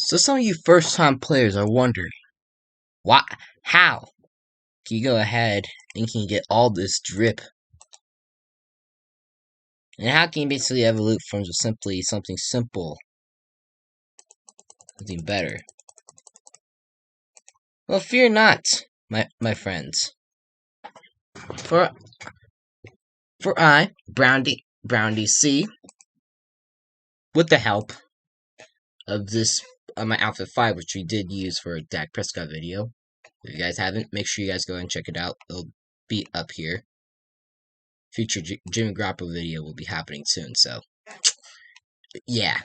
So some of you first-time players are wondering, how can you go ahead and can you get all this drip? And how can you basically evolve from just simply something simple, something better? Well, fear not, my friends. For I, Brown C, with the help of this my outfit 5, which we did use for a Dak Prescott video. If you guys haven't, make sure you guys go and check it out. It'll be up here. Future Jimmy Garoppolo video will be happening soon, so yeah,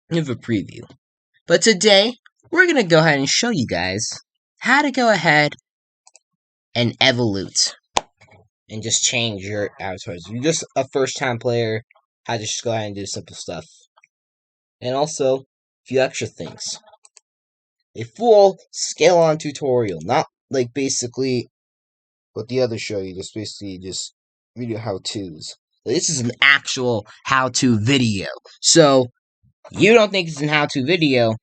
give a preview. But today, we're gonna go ahead and show you guys how to go ahead and evolve and just change your avatars. You're just a first-time player, how to just go ahead and do simple stuff. And also, a few extra things. A full scale-on tutorial, not like basically what the others show you, just basically just video how-tos. This is an actual how-to video. So, you don't think it's an how-to video,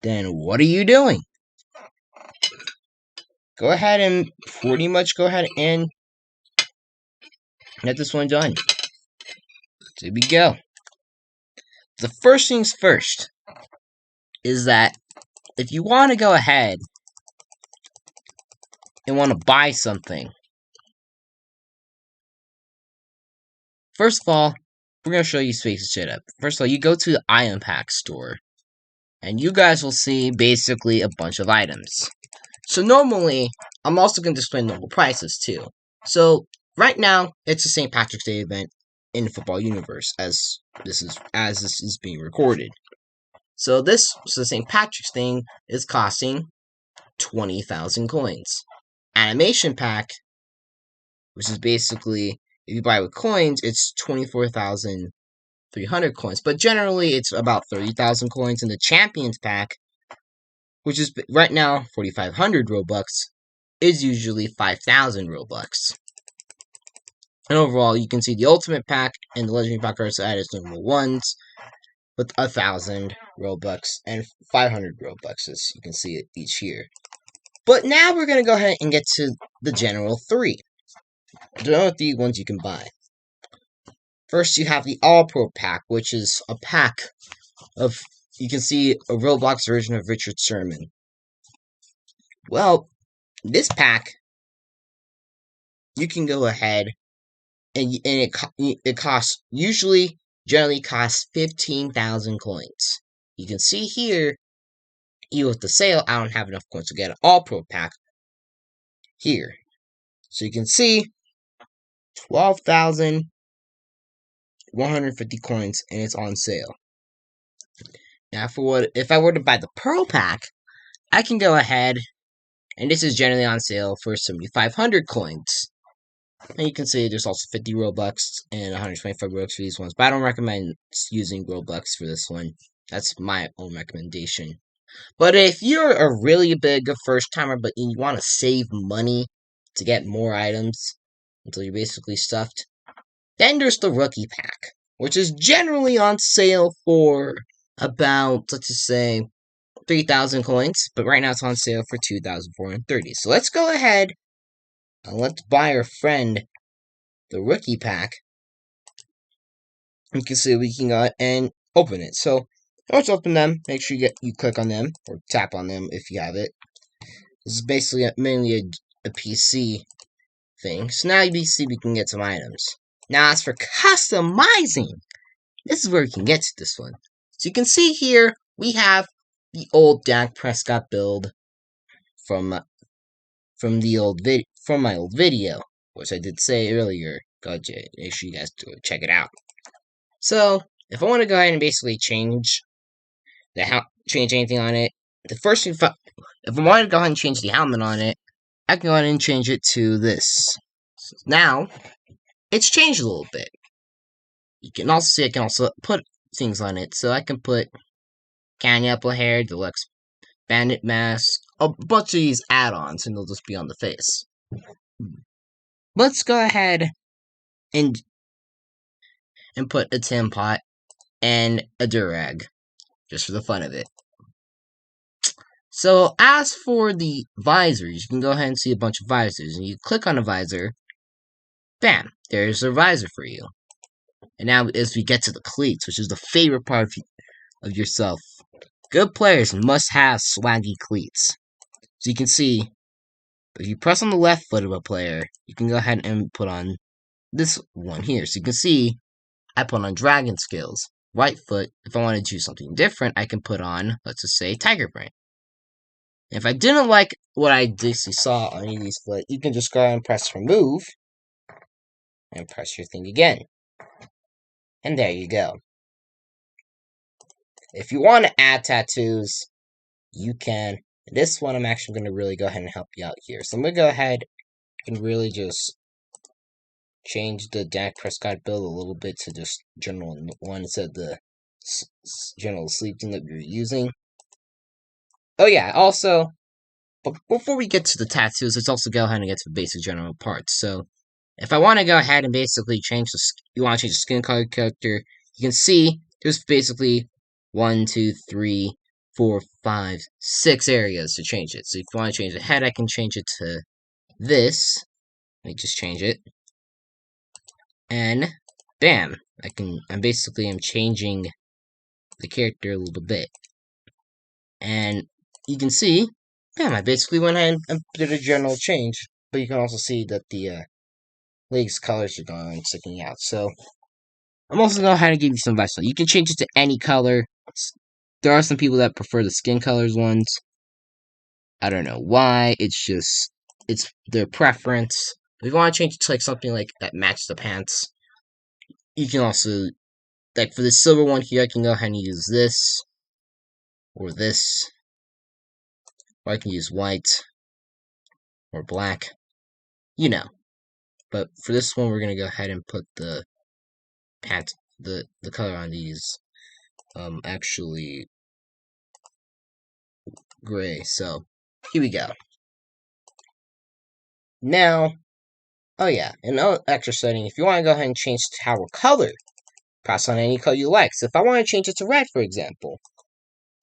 then what are you doing? Go ahead and pretty much go ahead and get this one done. So here we go. The first things first is that if you want to go ahead and want to buy something, first of all, we're going to show you Space's shit up. First of all, you go to the item pack store, and you guys will see basically a bunch of items. So normally, I'm also going to display normal prices too. So right now, it's the St. Patrick's Day event in the football universe as this is being recorded. So the St. Patrick's thing is costing 20,000 coins. Animation pack, which is basically if you buy with coins, it's 24,300 coins. But generally, it's about 30,000 coins. And the Champions pack, which is right now 4,500 Robux, is usually 5,000 Robux. And overall, you can see the Ultimate pack and the Legendary pack are set as normal ones with 1,000 Robux and 500 Robux, as you can see it each here. But now we're going to go ahead and get to the general 3. The general 3 ones you can buy. First, you have the All-Pro pack, which is a pack of, you can see a Roblox version of Richard Sherman. Well, this pack, you can go ahead and it costs, generally costs 15,000 coins. You can see here, even with the sale, I don't have enough coins to get an All-Pro pack here. So you can see 12,150 coins, and it's on sale. Now, if I were to buy the Pearl pack, I can go ahead, and this is generally on sale for 7,500 coins. And you can see there's also 50 Robux and 125 Robux for these ones. But I don't recommend using Robux for this one. That's my own recommendation. But if you're a really big first timer, but you want to save money to get more items until you're basically stuffed, then there's the Rookie pack, which is generally on sale for about, let's just say, 3,000 coins. But right now it's on sale for 2,430. So let's go ahead and let's buy our friend the Rookie pack. You can see we can go and open it. So once you open them, make sure you click on them or tap on them if you have it. This is basically mainly a PC thing. So now you see we can get some items. Now as for customizing, this is where we can get to this one. So you can see here we have the old Dak Prescott build from my old video, which I did say earlier. Go make sure you guys check it out. So if I want to go ahead and basically change anything on it, the first thing, if I want to go ahead and change the helmet on it, I can go ahead and change it to this. So now it's changed a little bit. You can also see I can also put things on it. So I can put candy apple hair, deluxe bandit mask, a bunch of these add-ons, and they'll just be on the face. Let's go ahead and put a tin pot and a durag. just for the fun of it. So as for the visors, you can go ahead and see a bunch of visors, and you click on a visor, bam, there's a visor for you. And now as we get to the cleats, which is the favorite part of yourself, good players must have swaggy cleats. So you can see, if you press on the left foot of a player, you can go ahead and put on this one here. So you can see, I put on dragon skills. Right foot, if I want to do something different, I can put on, let's just say, tiger print. If I didn't like what I basically saw on any of these foot, you can just go ahead and press remove, and press your thing again. And there you go. If you want to add tattoos, you can. This one, I'm actually going to really go ahead and help you out here. So I'm going to go ahead and really just change the Dak Prescott build a little bit to just general one instead of the general sleep thing that we were using. Oh yeah, also, but before we get to the tattoos, let's also go ahead and get to the basic general parts. So, if I want to go ahead and basically change the skin color character, you can see there's basically 1, 2, 3, 4, 5, 6 areas to change it. So if you want to change the head, I can change it to this. Let me just change it. And bam, I'm changing the character a little bit. And you can see, bam, I basically went ahead and did a general change. But you can also see that the legs colors are going sticking out. So I'm also going to go ahead and give you some advice. So you can change it to any color. There are some people that prefer the skin colors ones. I don't know why. It's their preference. If you want to change it to like something like that matches the pants, you can also, like for the silver one here, I can go ahead and use this or this, or I can use white or black, you know. But for this one, we're gonna go ahead and put the pants, the color on these, actually gray. So here we go. Now, oh yeah, another extra setting. If you want to go ahead and change the tower color, press on any color you like. So if I want to change it to red, for example,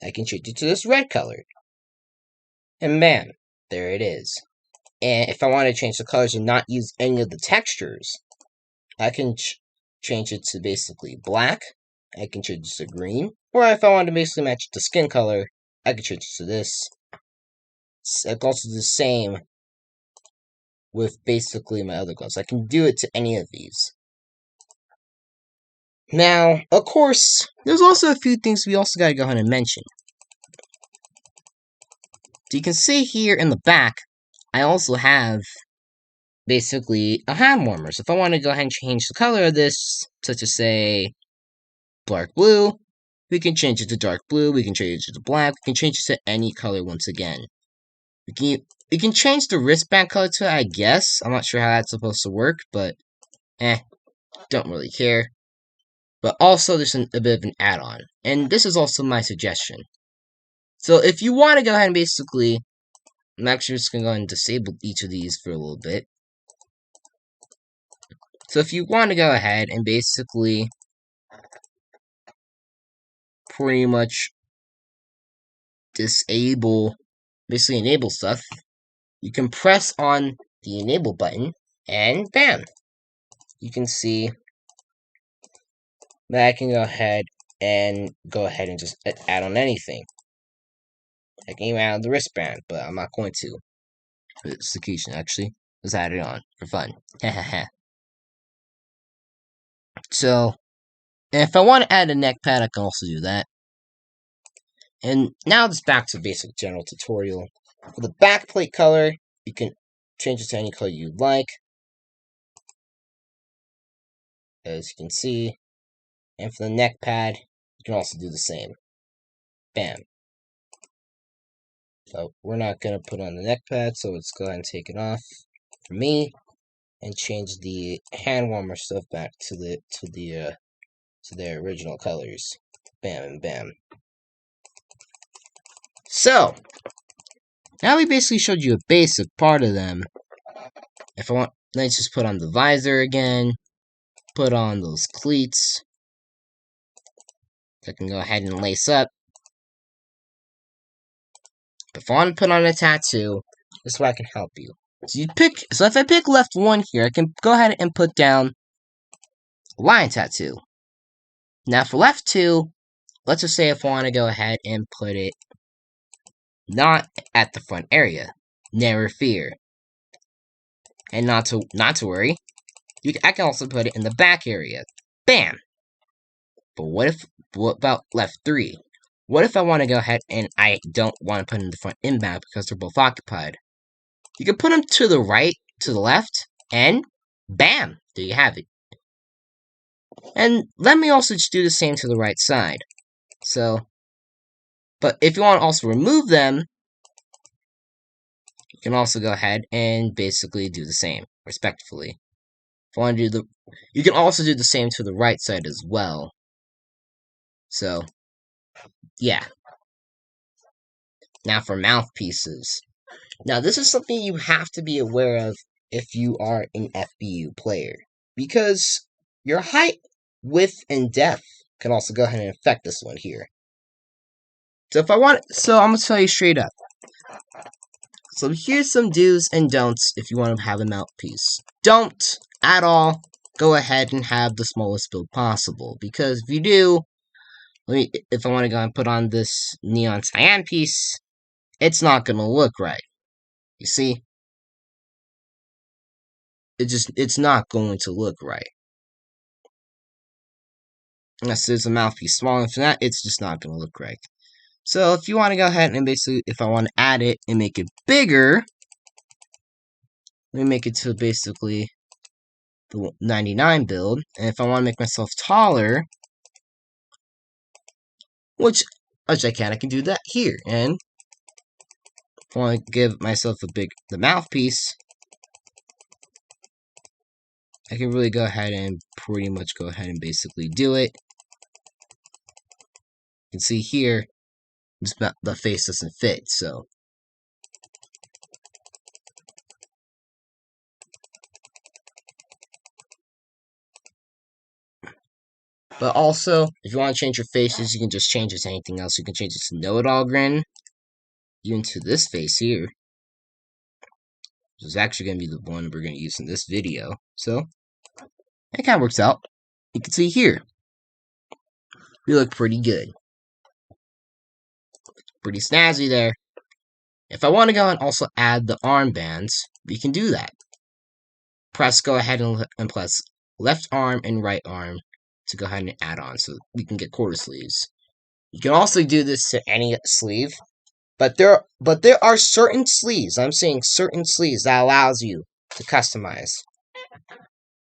I can change it to this red color. And bam, there it is. And if I want to change the colors and not use any of the textures, I can change it to basically black. I can change it to green. Or if I want to basically match the skin color, I can change it to this. It's also the same with basically my other colors. I can do it to any of these. Now, of course, there's also a few things we also gotta go ahead and mention. So you can see here in the back, I also have basically a hand warmer. So if I want to go ahead and change the color of this, such as say dark blue, we can change it to dark blue, we can change it to black, we can change it to any color once again. We can change the wristband color to it, I guess. I'm not sure how that's supposed to work, but don't really care. But also there's a bit of an add-on. And this is also my suggestion. So if you want to go ahead and basically, I'm actually just going to go ahead and disable each of these for a little bit. So if you want to go ahead and basically pretty much basically enable stuff, you can press on the enable button and bam, you can see that I can go ahead and just add on anything. I can even add on the wristband, but I'm not going to. For this occasion, actually, let's add it on for fun. So, and if I want to add a neck pad, I can also do that. And now it's back to basic general tutorial. For the back plate color, you can change it to any color you'd like, as you can see. And for the neck pad, you can also do the same. Bam. So we're not going to put on the neck pad, so let's go ahead and take it off for me and change the hand warmer stuff back to their original colors. Bam and bam. So now we basically showed you a basic part of them. If I want, let's just put on the visor again, put on those cleats. I can go ahead and lace up. If I want to put on a tattoo, this is where I can help you. So if I pick left 1 here, I can go ahead and put down lion tattoo. Now for left 2, let's just say if I want to go ahead and put it not at the front area. Never fear. And not to worry, I can also put it in the back area. Bam! But what about left 3? What if I want to go ahead and I don't want to put in the front and back because they're both occupied? You can put them to the right, to the left, and bam! There you have it. And let me also just do the same to the right side. But if you want to also remove them, you can also go ahead and basically do the same, respectfully. If you want to do you can also do the same to the right side as well. So, yeah. Now for mouthpieces. Now this is something you have to be aware of if you are an FBU player. Because your height, width, and depth can also go ahead and affect this one here. So I'm gonna tell you straight up. So here's some do's and don'ts if you want to have a mouthpiece. Don't at all go ahead and have the smallest build possible, because if you do, if I want to go and put on this neon cyan piece, it's not gonna look right. You see? It's not going to look right. Unless there's a mouthpiece small enough for that, it's just not gonna look right. So if you want to go ahead and basically, if I want to add it and make it bigger, let me make it to basically the 99 build. And if I want to make myself taller, which I can do that here. And if I want to give myself the mouthpiece, I can really go ahead and pretty much go ahead and basically do it. You can see here, the face doesn't fit, so. But also, if you want to change your faces, you can just change it to anything else. You can change it to know-it-all grin, even to this face here. Which is actually going to be the one we're going to use in this video. So, it kind of works out. You can see here. We look pretty good. Pretty snazzy there. If I want to go and also add the armbands, we can do that. Go ahead and press left arm and right arm to go ahead and add on, so we can get quarter sleeves. You can also do this to any sleeve, but there are certain sleeves, I'm saying certain sleeves, that allows you to customize.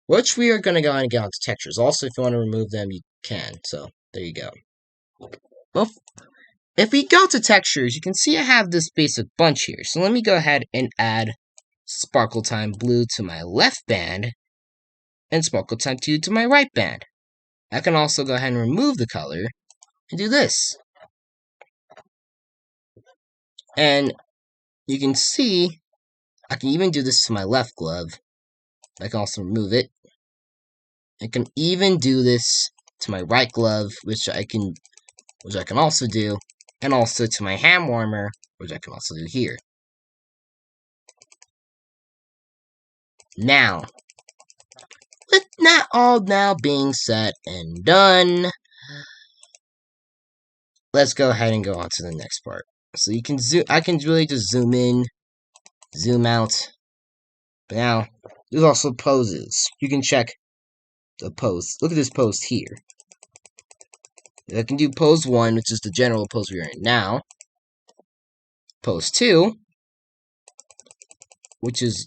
Which we are going to go and get onto textures. Also, if you want to remove them, you can. So, there you go. Well, if we go to textures, you can see I have this basic bunch here. So let me go ahead and add Sparkle Time Blue to my left band and Sparkle Time 2 to my right band. I can also go ahead and remove the color and do this. And you can see I can even do this to my left glove. I can also remove it. I can even do this to my right glove, which I can also do, and also to my hand warmer, which I can also do here. Now, with that all now being said and done, let's go ahead and go on to the next part. So you can I can really just zoom in, zoom out. But now, there's also poses. You can check the pose. Look at this pose here. I can do pose 1, which is the general pose we're in now. Pose 2, which is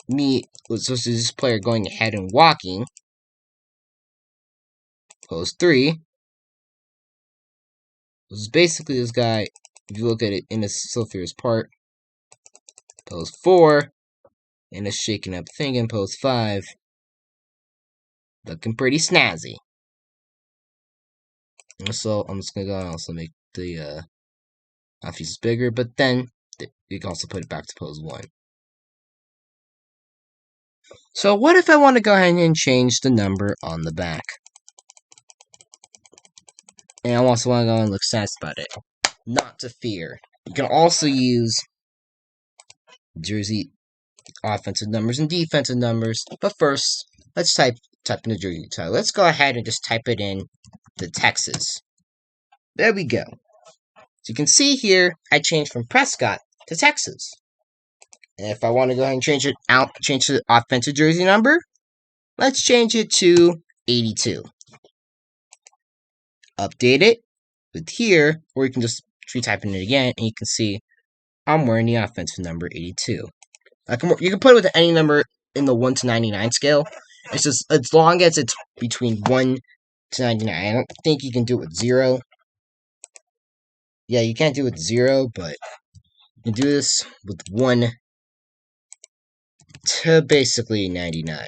this player going ahead and walking. Pose 3, this is basically this guy, if you look at it in a sulfurous part. Pose 4, and a shaken up thing in pose 5. Looking pretty snazzy. So I'm just gonna go and also make the mouthpieces bigger, but then you can also put it back to pose 1. So what if I want to go ahead and change the number on the back? And I also want to go and look satisfied about it. Not to fear. You can also use jersey offensive numbers and defensive numbers. But first, let's type in the jersey title. Let's go ahead and just type it in the Texas. There we go. So you can see here, I changed from Prescott to Texas. And if I want to go ahead and change the offensive jersey number, let's change it to 82. Update it with here, or you can just retype in it again, and you can see I'm wearing the offensive number 82. You can put it with any number in the 1 to 99 scale. It's just as long as it's between 1 to 99. I don't think you can do it with 0. Yeah, you can't do it with 0, but you can do this with 1 to basically 99.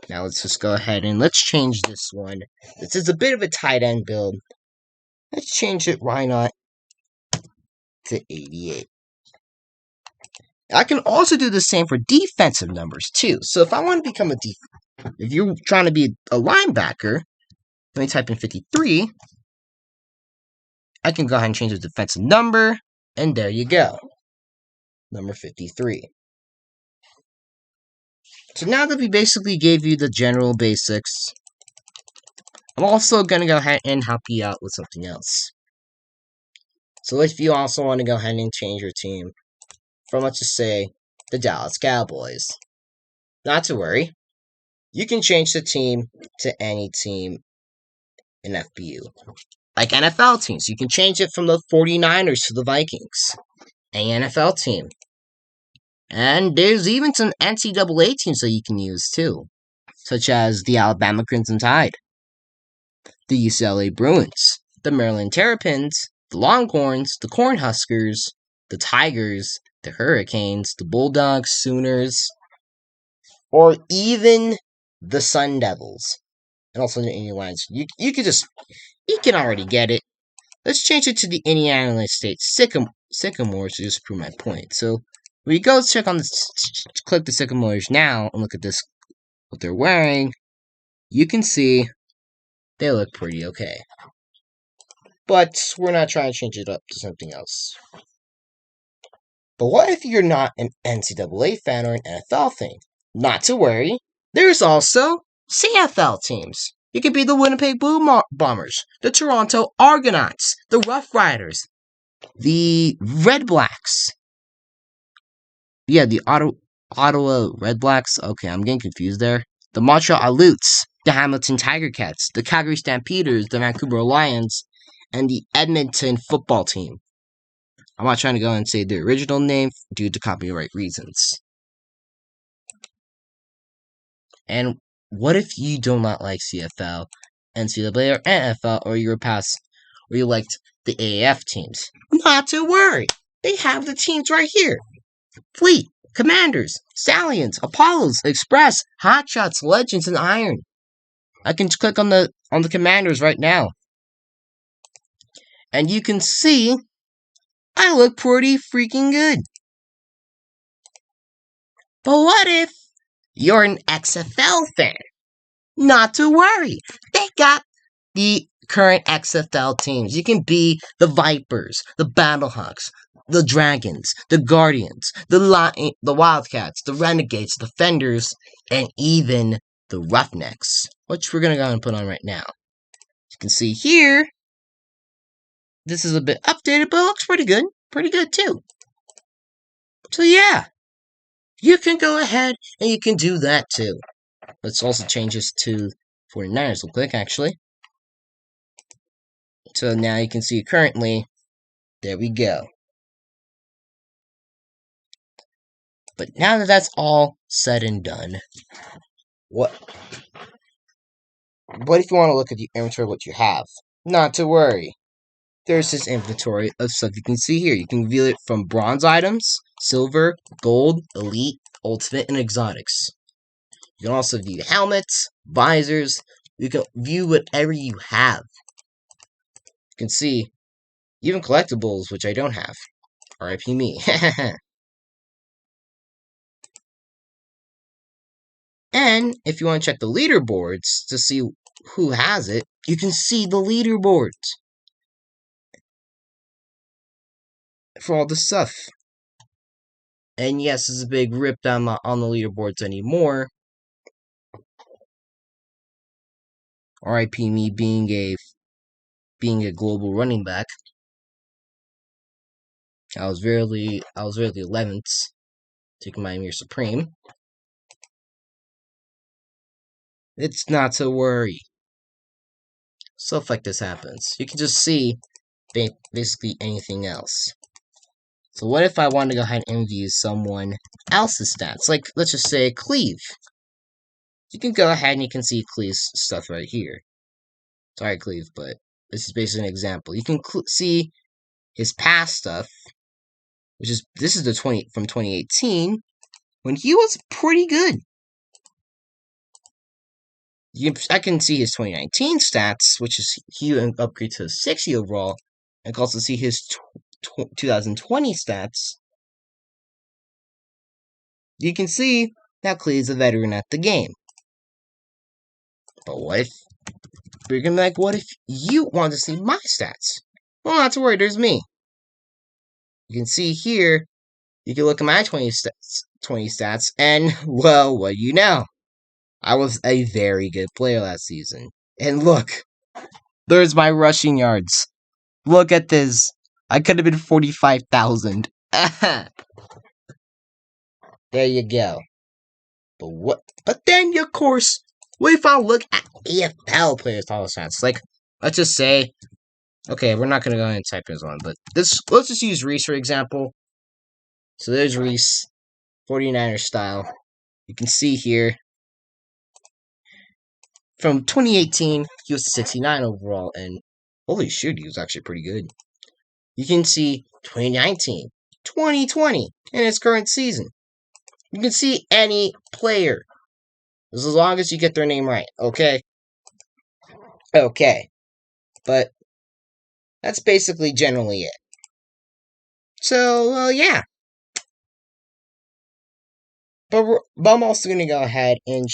Now let's just go ahead and let's change this one. This is a bit of a tight end build. Let's change it, why not, to 88. I can also do the same for defensive numbers too. So if I want to become if you're trying to be a linebacker, let me type in 53. I can go ahead and change the defensive number, and there you go. Number 53. So now that we basically gave you the general basics, I'm also going to go ahead and help you out with something else. So if you also want to go ahead and change your team from, let's just say, the Dallas Cowboys, not to worry. You can change the team to any team in FBU. Like NFL teams, you can change it from the 49ers to the Vikings. Any NFL team. And there's even some NCAA teams that you can use too, such as the Alabama Crimson Tide, the UCLA Bruins, the Maryland Terrapins, the Longhorns, the Cornhuskers, the Tigers, the Hurricanes, the Bulldogs, Sooners, or even the Sun Devils. And also the Indiana Lions. You can already get it. Let's change it to the Indiana State Sycamores to just prove my point. So we go check on this, click the Sycamores now, and look at this, what they're wearing. You can see they look pretty okay. But we're not trying to change it up to something else. But what if you're not an NCAA fan or an NFL fan? Not to worry. There's also CFL teams. You could be the Winnipeg Blue Bombers, the Toronto Argonauts, the Rough Riders, the Red Blacks. Yeah, the Ottawa Red Blacks. Okay, I'm getting confused there. The Montreal Alouettes, the Hamilton Tiger Cats, the Calgary Stampeders, the Vancouver Lions, and the Edmonton football team. I'm not trying to go and say the original name due to copyright reasons. And what if you do not like CFL, NCAA, or NFL, or you liked the AAF teams? Not to worry. They have the teams right here. Fleet, Commanders, Stallions, Apollos, Express, Hotshots, Legends, and Iron. I can click on the Commanders right now. And you can see I look pretty freaking good. But what if you're an XFL fan? Not to worry. They got the current XFL teams. You can be the Vipers, the Battlehawks, the Dragons, the Guardians, the Wildcats, the Renegades, the Defenders, and even the Roughnecks, which we're going to go and put on right now. You can see here, this is a bit updated, but it looks pretty good. Pretty good, too. So, yeah, you can go ahead and you can do that, too. Let's also change this to 49ers real quick, actually. So now you can see currently, there we go. But now that that's all said and done, what if you want to look at the inventory of what you have? Not to worry. There's this inventory of stuff you can see here. You can view it from bronze items, silver, gold, elite, ultimate, and exotics. You can also view helmets, visors. You can view whatever you have. You can see even collectibles, which I don't have. RIP me. And if you want to check the leaderboards to see who has it, you can see the leaderboards. for all the stuff. And yes, it's a big rip that I'm not on the leaderboards anymore. RIP me being a global running back. I was rarely 11th, taking my Emir Supreme. It's not to worry. Stuff like this happens. You can just see basically anything else. So what if I want to go ahead and view someone else's stats? Like, let's just say Cleve. You can go ahead and you can see Cleve's stuff right here. Sorry, Cleve, but this is basically an example. You can see his past stuff, this is the from 2018, when he was pretty good. I can see his 2019 stats, which is he upgrade to 60 overall. I can also see his 2020 stats. You can see that Cleve's a veteran at the game. But what if you're gonna be like, what if you want to see my stats? Well, not to worry, there's me. You can see here, you can look at my 20 stats, and, well, what do you know? I was a very good player last season. And look, there's my rushing yards. Look at this. I could have been 45,000. There you go. But then, of course, what if I look at AFL players' total stats? Like, let's just say, okay, we're not going to go ahead and type this one, but let's just use Reese for example. So there's Reese, 49er style. You can see here, from 2018, he was 69 overall, and holy shit, he was actually pretty good. You can see 2019, 2020, and his current season. You can see any player, as long as you get their name right, okay? Okay. But that's basically generally it. So, yeah. But I'm also going to go ahead and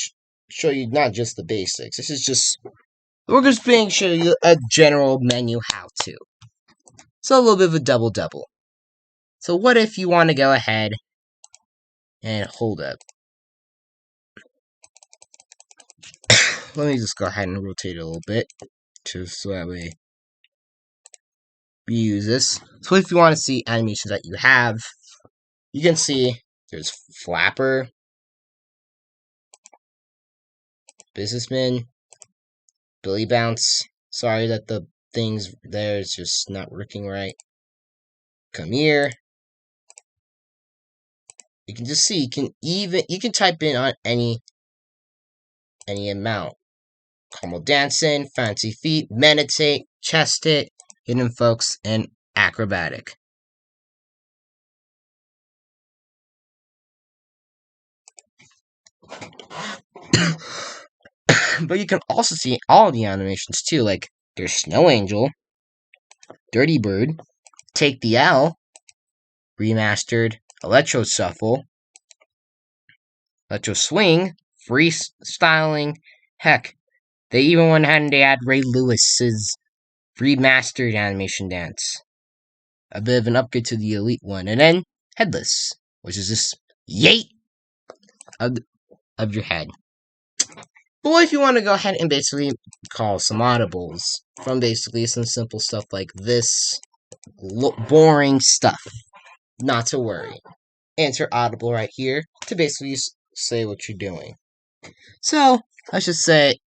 show you not just the basics. We're just going to show you a general menu how-to. So a little bit of a double-double. So what if you want to go ahead and hold up. Let me just go ahead and rotate it a little bit, just so that way we use this. So if you want to see animations that you have, you can see there's Flapper, Businessman, Billy Bounce. Sorry that the things there is just not working right. Come here. You can just see, you can type in on any amount. Caramel Dancing, Fancy Feet, Meditate, Chest Hit, Hidden Folks, and Acrobatic. But you can also see all the animations too, like there's Snow Angel, Dirty Bird, Take the L, Remastered, Electro Shuffle, Electro Swing, Freestyling, heck, they even went ahead and they had Ray Lewis's remastered animation dance. A bit of an upgrade to the Elite one, and then Headless, which is this yeet of your head. But what if you want to go ahead and basically call some audibles from basically some simple stuff like this, boring stuff? Not to worry. Enter audible right here to basically say what you're doing. So let's just say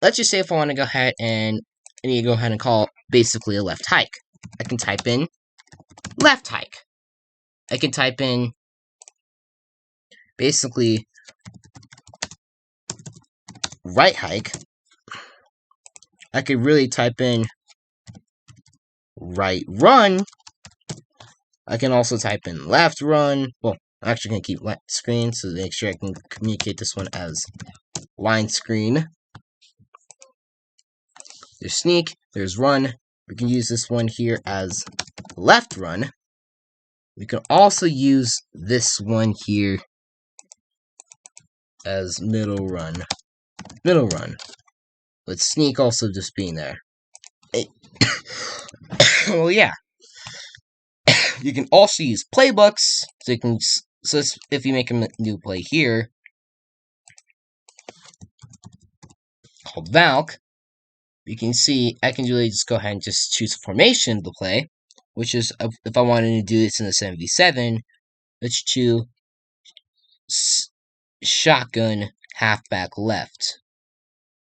if I want to go ahead and I need to go ahead and call basically a left hike. I can type in left hike. I can type in basically right hike. I could really type in right run. I can also type in left run. Well, I'm actually going to keep left screen so to make sure I can communicate this one as line screen. There's sneak, there's run. We can use this one here as left run. We can also use this one here as middle run. Middle run. With sneak also just being there. Well, yeah. You can also use Playbooks, so you can, so if you make a new play here, called Valk, you can see I can really just go ahead and just choose a formation of the play, which is, if I wanted to do this in a 7v7, let's choose shotgun halfback left.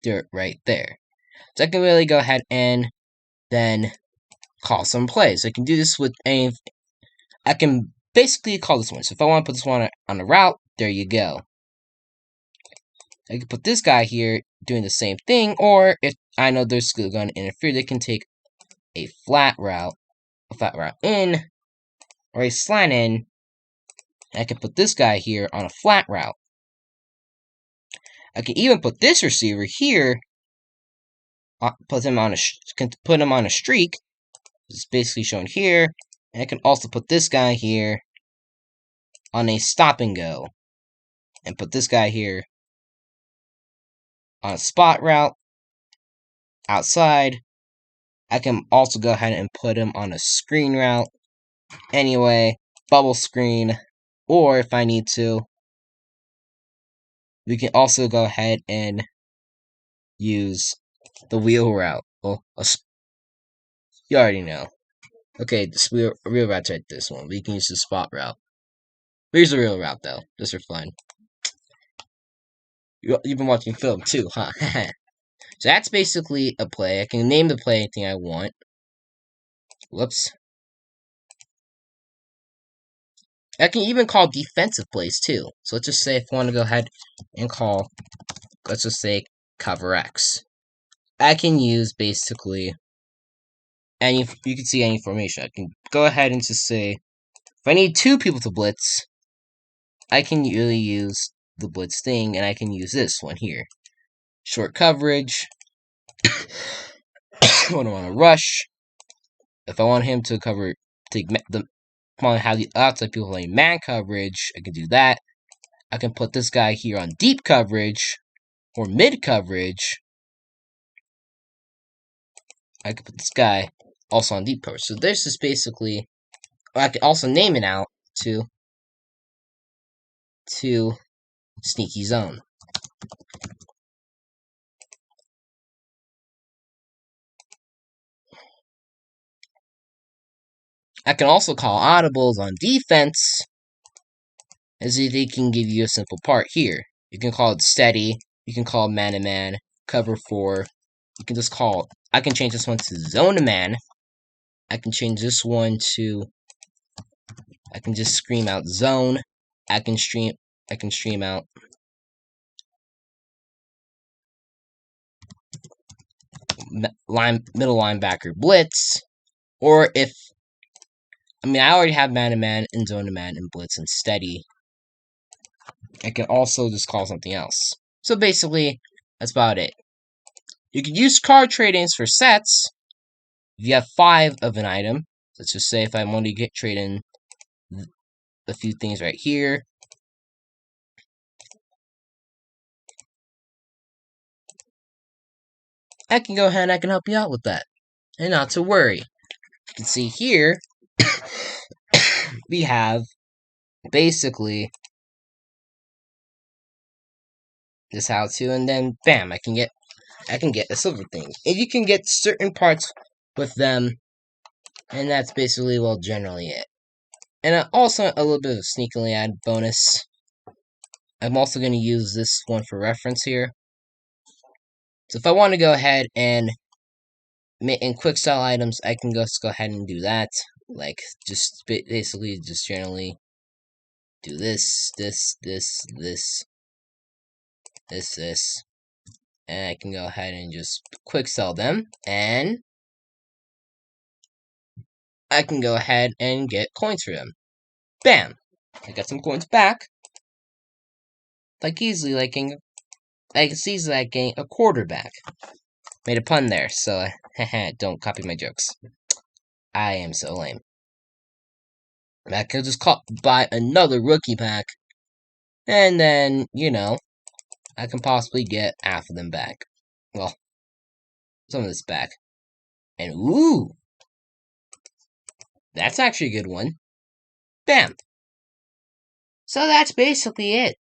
Dirt right there. So I can really go ahead and then call some plays. So I can do this with any, I can basically call this one. So if I want to put this one on a route, there you go. I can put this guy here doing the same thing, or if I know they're going to interfere, they can take a flat route in, or a slant in. I can put this guy here on a flat route. I can even put this receiver here, put him on a streak. It's basically shown here. And I can also put this guy here on a stop and go, and put this guy here on a spot route outside. I can also go ahead and put him on a screen route anyway, bubble screen, or if I need to, we can also go ahead and use the wheel route. Well, you already know. Okay, this wheel route's right, this one. We can use the spot route. Here's the real route, though, just for fun. You've been watching film, too, huh? So that's basically a play. I can name the play anything I want. Whoops. I can even call defensive plays, too. So let's just say if I want to go ahead and call, let's just say, cover X. I can use basically you can see any formation. I can go ahead and just say, if I need 2 people to blitz, I can really use the blitz thing, and I can use this one here. Short coverage. When I want to rush. If I want him to cover, have the outside people playing man coverage, I can do that. I can put this guy here on deep coverage, or mid coverage. I can put this guy also on deep coverage. So this is basically, I can also name it out to sneaky zone. I can also call audibles on defense, as they can give you a simple part here. You can call it steady, you can call man-to-man, cover 4, you can just call, I can change this one to zone-to-man, I can change this one to, I can just scream out zone, I can stream out middle linebacker blitz, or if, I already have man-to-man and zone-to-man and blitz and steady. I can also just call something else. So basically, that's about it. You can use card trade-ins for sets. If you have 5 of an item, let's just say if I want to trade in a few things right here. I can go ahead and I can help you out with that. And not to worry. You can see here, we have basically this how to, and then bam, I can get a silver thing. And you can get certain parts with them, and that's basically, well, generally it. And also a little bit of a sneakily add bonus. I'm also going to use this one for reference here. So if I want to go ahead and in quick style items, I can just go ahead and do that. Like, just basically just generally do this, and I can go ahead and just quick sell them, and I can go ahead and get coins for them. Bam! I got some coins back. Like easily, like it's easily like getting a quarter back. Made a pun there, so don't copy my jokes. I am so lame. I could just buy another rookie pack, and then, you know, I can possibly get half of them back. Well, some of this back. And ooh! That's actually a good one. Bam! So that's basically it.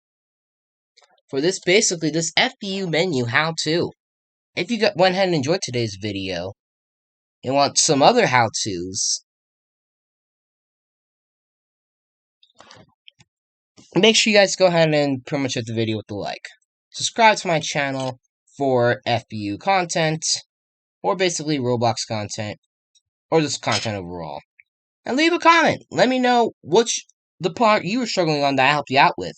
For this FBU menu how-to. If you went ahead and enjoyed today's video, and want some other how-tos, make sure you guys go ahead and pretty much hit the video with the like. Subscribe to my channel for FBU content, or basically Roblox content, or just content overall. And leave a comment. Let me know the part you were struggling on that I helped you out with.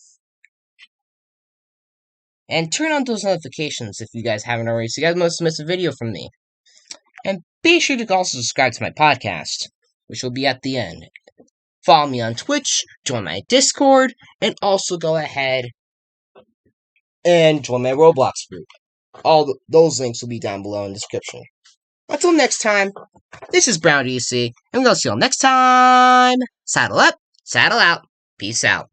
And turn on those notifications if you guys haven't already, so you guys must miss a video from me. And be sure to also subscribe to my podcast, which will be at the end. Follow me on Twitch, join my Discord, and also go ahead and join my Roblox group. All those links will be down below in the description. Until next time, this is Brown DC, and we'll see you all next time. Saddle up, saddle out. Peace out.